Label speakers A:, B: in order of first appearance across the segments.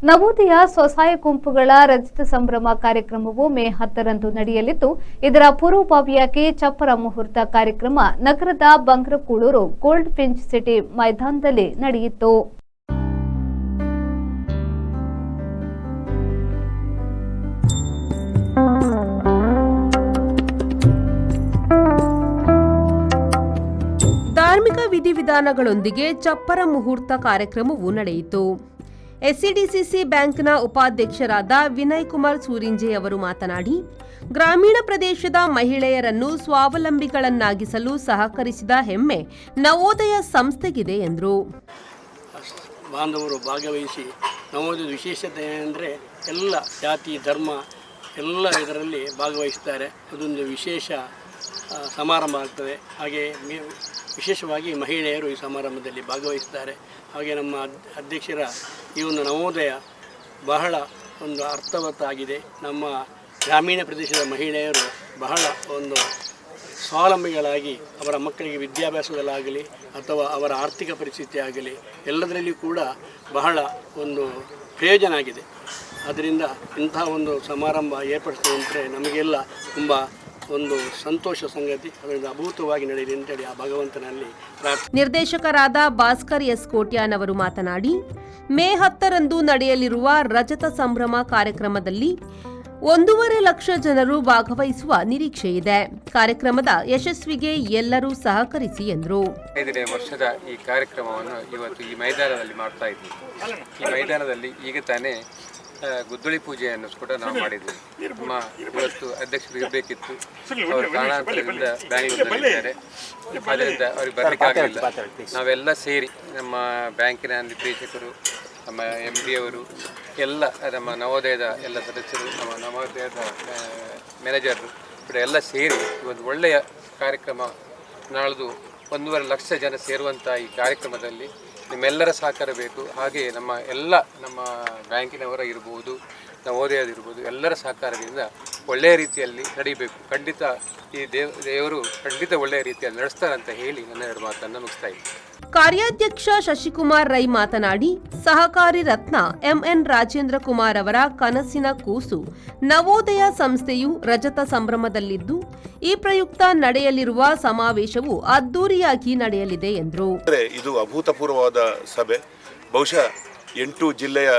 A: ನವೋದಯ ಸ್ವಸಹಾಯ ಗುಂಪುಗಳ ರಜತ ಸಂಭ್ರಮ ಕಾರ್ಯಕ್ರಮವು ಮೇ 10ರಂದು ನಡೆಯಲಿದ್ದು, ಇದರ ಪೂರ್ವಭಾವಿಯಾಗಿ ಚಪ್ಪರ ಮುಹೂರ್ತ ಕಾರ್ಯಕ್ರಮ ನಗರದ ಬಂಗ್ರಕೂಳೂರು ಗೋಲ್ಡ್ ಫಿಂಚ್ ಸಿಟಿ ಮೈದಾನದಲ್ಲಿ ನಡೆಯಿತು. ಧಾರ್ಮಿಕ ವಿಧಿವಿಧಾನಗಳೊಂದಿಗೆ ಚಪ್ಪರ ಮುಹೂರ್ತ ಕಾರ್ಯಕ್ರಮವು ನಡೆಯಿತು. ಎಸ್ಸಿಡಿಸಿಸಿ ಬ್ಯಾಂಕ್ನ ಉಪಾಧ್ಯಕ್ಷರಾದ ವಿನಯ್ ಕುಮಾರ್ ಸೂರಿಂಜೆ ಅವರು ಮಾತನಾಡಿ, ಗ್ರಾಮೀಣ ಪ್ರದೇಶದ ಮಹಿಳೆಯರನ್ನು ಸ್ವಾವಲಂಬಿಗಳನ್ನಾಗಿಸಲು ಸಹಕರಿಸಿದ ಹೆಮ್ಮೆ ನವೋದಯ ಸಂಸ್ಥೆಗಿದೆ ಎಂದರು.
B: ಬಾಂಧವರು ಭಾಗವಹಿಸಿ ನವೋದಯದ ವಿಶೇಷತೆ ಏನಂದರೆ ಎಲ್ಲ ಜಾತಿ ಧರ್ಮ ಎಲ್ಲ ಇದರಲ್ಲಿ ಭಾಗವಹಿಸ್ತಾರೆ. ಅದೊಂದು ವಿಶೇಷ ಸಮಾರಂಭ ಆಗ್ತದೆ. ಹಾಗೆ ವಿಶೇಷವಾಗಿ ಮಹಿಳೆಯರು ಈ ಸಮಾರಂಭದಲ್ಲಿ ಭಾಗವಹಿಸ್ತಾರೆ. ಹಾಗೆ ನಮ್ಮ ಅಧ್ಯಕ್ಷರ ಈ ಒಂದು ನವೋದಯ ಬಹಳ ಒಂದು ಅರ್ಥವತ್ತಾಗಿದೆ. ನಮ್ಮ ಗ್ರಾಮೀಣ ಪ್ರದೇಶದ ಮಹಿಳೆಯರು ಬಹಳ ಒಂದು ಸ್ವಾವಲಂಬಿಗಳಾಗಿ ಅವರ ಮಕ್ಕಳಿಗೆ ವಿದ್ಯಾಭ್ಯಾಸದಲ್ಲಾಗಲಿ ಅಥವಾ ಅವರ ಆರ್ಥಿಕ ಪರಿಸ್ಥಿತಿ ಆಗಲಿ ಎಲ್ಲದರಲ್ಲಿಯೂ ಕೂಡ ಬಹಳ ಒಂದು ಪ್ರಯೋಜನ ಆಗಿದೆ. ಅದರಿಂದ ಇಂತಹ ಒಂದು ಸಮಾರಂಭ ಏರ್ಪಡಿಸುವಂತೆ ನಮಗೆಲ್ಲ ತುಂಬ ಒಂದು ಸಂತೋಷ ಸಂಗತಿ. ಅದರಿಂದ ಅಭೂತವಾಗಿ ನಡೆಯಲಿ ಅಂತೇಳಿ ಆ ಭಗವಂತನಲ್ಲಿ ಪ್ರಾರ್ಥನೆ.
A: ನಿರ್ದೇಶಕರಾದ ಭಾಸ್ಕರ್ ಎಸ್ ಕೋಟ್ಯಾನ್ ಅವರು ಮಾತನಾಡಿ, ಮೇ 10ರಂದು ನಡೆಯಲಿರುವ ರಜತ ಸಂಭ್ರಮ ಕಾರ್ಯಕ್ರಮದಲ್ಲಿ 1.5 ಲಕ್ಷ ಜನರು ಭಾಗವಹಿಸುವ ನಿರೀಕ್ಷೆ ಇದೆ. ಕಾರ್ಯಕ್ರಮದ ಯಶಸ್ವಿಗೆ ಎಲ್ಲರೂ ಸಹಕರಿಸಿ ಎಂದರು.
C: 5ನೇ ವರ್ಷದ ಈ ಕಾರ್ಯಕ್ರಮವನ್ನು ಇವತ್ತು ಈ ಮೈದಾನದಲ್ಲಿ ಮಾಡ್ತಾ ಇದ್ದೀವಿ. ಈ ಮೈದಾನದಲ್ಲಿ ಈಗ ತಾನೇ ಗುದ್ದಲಿ ಪೂಜೆಯನ್ನು ಕೂಡ ನಾವು ಮಾಡಿದ್ವಿ. ನಮ್ಮ ಇವತ್ತು ಅಧ್ಯಕ್ಷರು ಇರಬೇಕಿತ್ತು, ಅವರು ಕಾರಣಾಂತರದಿಂದ ಬ್ಯಾಂಗ್ಳೂರಿನಲ್ಲಿದ್ದಾರೆ. ಅದರಿಂದ ಅವ್ರಿಗೆ ಬರಲಿಕ್ಕಾಗಲಿಲ್ಲ. ನಾವೆಲ್ಲ ಸೇರಿ ನಮ್ಮ ಬ್ಯಾಂಕಿನ ನಿರ್ದೇಶಕರು, ನಮ್ಮ MD ಅವರು, ಎಲ್ಲ ನಮ್ಮ ನವೋದಯದ ಎಲ್ಲ ಸದಸ್ಯರು, ನಮ್ಮ ನವೋದಯದ ಮ್ಯಾನೇಜರು ಕೂಡ ಎಲ್ಲ ಸೇರಿ ಒಂದು ಒಳ್ಳೆಯ ಕಾರ್ಯಕ್ರಮ ನಾಳ್ದು 1.5 ಲಕ್ಷ ಜನ ಸೇರುವಂಥ ಈ ಕಾರ್ಯಕ್ರಮದಲ್ಲಿ ನಿಮ್ಮೆಲ್ಲರ ಸಹಕಾರ ಬೇಕು. ಹಾಗೆ ನಮ್ಮ ಬ್ಯಾಂಕಿನವರ ಇರ್ಬೋದು, ನವೋದಯದಿರ್ಬೋದು, ಎಲ್ಲರ ಸಹಕಾರದಿಂದ ಒಳ್ಳೆಯ ರೀತಿಯಲ್ಲಿ ನಡೀಬೇಕು. ಖಂಡಿತ ಈ ದೇವರು ಖಂಡಿತ ಒಳ್ಳೆಯ ರೀತಿಯಲ್ಲಿ ನಡೆಸ್ತಾರಂತ ಹೇಳಿ ನನ್ನ 2 ಮಾತನ್ನು ಮುಗಿಸ್ತಾ ಇದ್ದೀನಿ.
A: ಕಾರ್ಯಾಧ್ಯಕ್ಷ ಶಶಿಕುಮಾರ್ ರೈ ಮಾತನಾಡಿ, ಸಹಕಾರಿ ರತ್ನ MN ರಾಜೇಂದ್ರ ಕುಮಾರ್ ಅವರ ಕನಸಿನ ಕೂಸು ನವೋದಯ ಸಂಸ್ಥೆಯು ರಜತ ಸಂಭ್ರಮದಲ್ಲಿದ್ದು, ಈ ಪ್ರಯುಕ್ತ ನಡೆಯಲಿರುವ ಸಮಾವೇಶವು ಅದ್ದೂರಿಯಾಗಿ ನಡೆಯಲಿದೆ ಎಂದರು.
D: ಇದು ಅಭೂತಪೂರ್ವವಾದ ಸಭೆ. ಬಹುಶಃ 8 ಜಿಲ್ಲೆಯ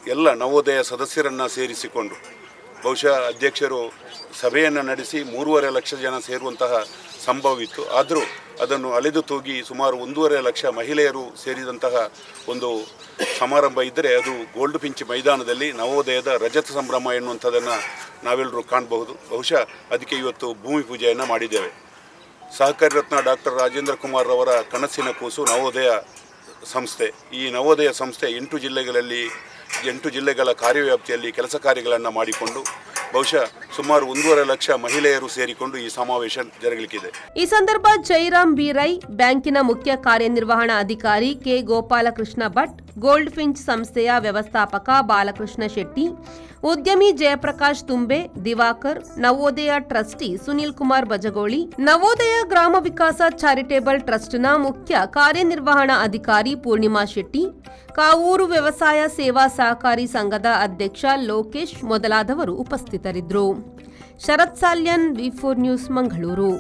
D: ಎಲ್ಲ ನವೋದಯ ಸದಸ್ಯರನ್ನು ಸೇರಿಸಿಕೊಂಡು ಬಹುಶಃ ಅಧ್ಯಕ್ಷರು ಸಭೆಯನ್ನು ನಡೆಸಿ 3.5 ಲಕ್ಷ ಜನ ಸೇರುವಂತಹ ಸಂಭವವಿತ್ತು. ಆದರೂ ಅದನ್ನು ಅಲೆದು ತೂಗಿ ಸುಮಾರು 1.5 ಲಕ್ಷ ಮಹಿಳೆಯರು ಸೇರಿದಂತಹ ಒಂದು ಸಮಾರಂಭ ಇದ್ದರೆ ಅದು ಗೋಲ್ಡ್ ಫಿಂಚ್ ಮೈದಾನದಲ್ಲಿ ನವೋದಯದ ರಜತ ಸಂಭ್ರಮ ಎನ್ನುವಂಥದ್ದನ್ನು ನಾವೆಲ್ಲರೂ ಕಾಣಬಹುದು. ಬಹುಶಃ ಅದಕ್ಕೆ ಇವತ್ತು ಭೂಮಿ ಪೂಜೆಯನ್ನು ಮಾಡಿದ್ದೇವೆ. ಸಹಕಾರಿ ರತ್ನ ಡಾಕ್ಟರ್ ರಾಜೇಂದ್ರ ಕುಮಾರ್ ಅವರ ಕನಸಿನ ಕೂಸು ನವೋದಯ ಸಂಸ್ಥೆ. ಈ ನವೋದಯ ಸಂಸ್ಥೆ 8 ಜಿಲ್ಲೆಗಳ ಕಾರ್ಯವ್ಯಾಪ್ತಿಯಲ್ಲಿ ಕೆಲಸ ಕಾರ್ಯಗಳನ್ನು ಮಾಡಿಕೊಂಡು ಬಹುಶಃ ಸುಮಾರು 1.5 ಲಕ್ಷ ಮಹಿಳೆಯರು ಸೇರಿಕೊಂಡು ಈ ಸಮಾವೇಶ ಜರುಗಲಿಕ್ಕಿದೆ.
A: ಈ ಸಂದರ್ಭ ಜೈರಾಮ್ ಬಿ ರೈ, ಬ್ಯಾಂಕಿನ ಮುಖ್ಯ ಕಾರ್ಯನಿರ್ವಹಣಾ ಅಧಿಕಾರಿ K Gopalakrishna Bhat, gold Finch ಸಂಸ್ಥೆಯ ವ್ಯವಸ್ಥಾಪಕ ಬಾಲಕೃಷ್ಣ ಶೆಟ್ಟಿ, ಉದ್ಯಮಿ ಜಯಪ್ರಕಾಶ್ ತುಂಬೆ, ದಿವಾಕರ್, ನವೋದಯ ಟ್ರಸ್ಟಿ ಸುನಿಲ್ ಕುಮಾರ್ ಬಜಗೋಳಿ, ನವೋದಯ ಗ್ರಾಮ ವಿಕಾಸ ಚಾರಿಟೇಬಲ್ ಟ್ರಸ್ಟ್ನ ಮುಖ್ಯ ಕಾರ್ಯನಿರ್ವಹಣಾ ಅಧಿಕಾರಿ ಪೂರ್ಣಿಮಾ ಶೆಟ್ಟಿ, ಕಾವೂರು ವ್ಯವಸಾಯ ಸೇವಾ ಸಹಕಾರಿ ಸಂಘದ ಅಧ್ಯಕ್ಷ ಲೋಕೇಶ್ ಮೊದಲಾದವರು ಉಪಸ್ಥಿತರಿದ್ದರು. ಶರತ್ ಸಾಲ್ಯನ್, V4 ನ್ಯೂಸ್, ಮಂಗಳೂರು.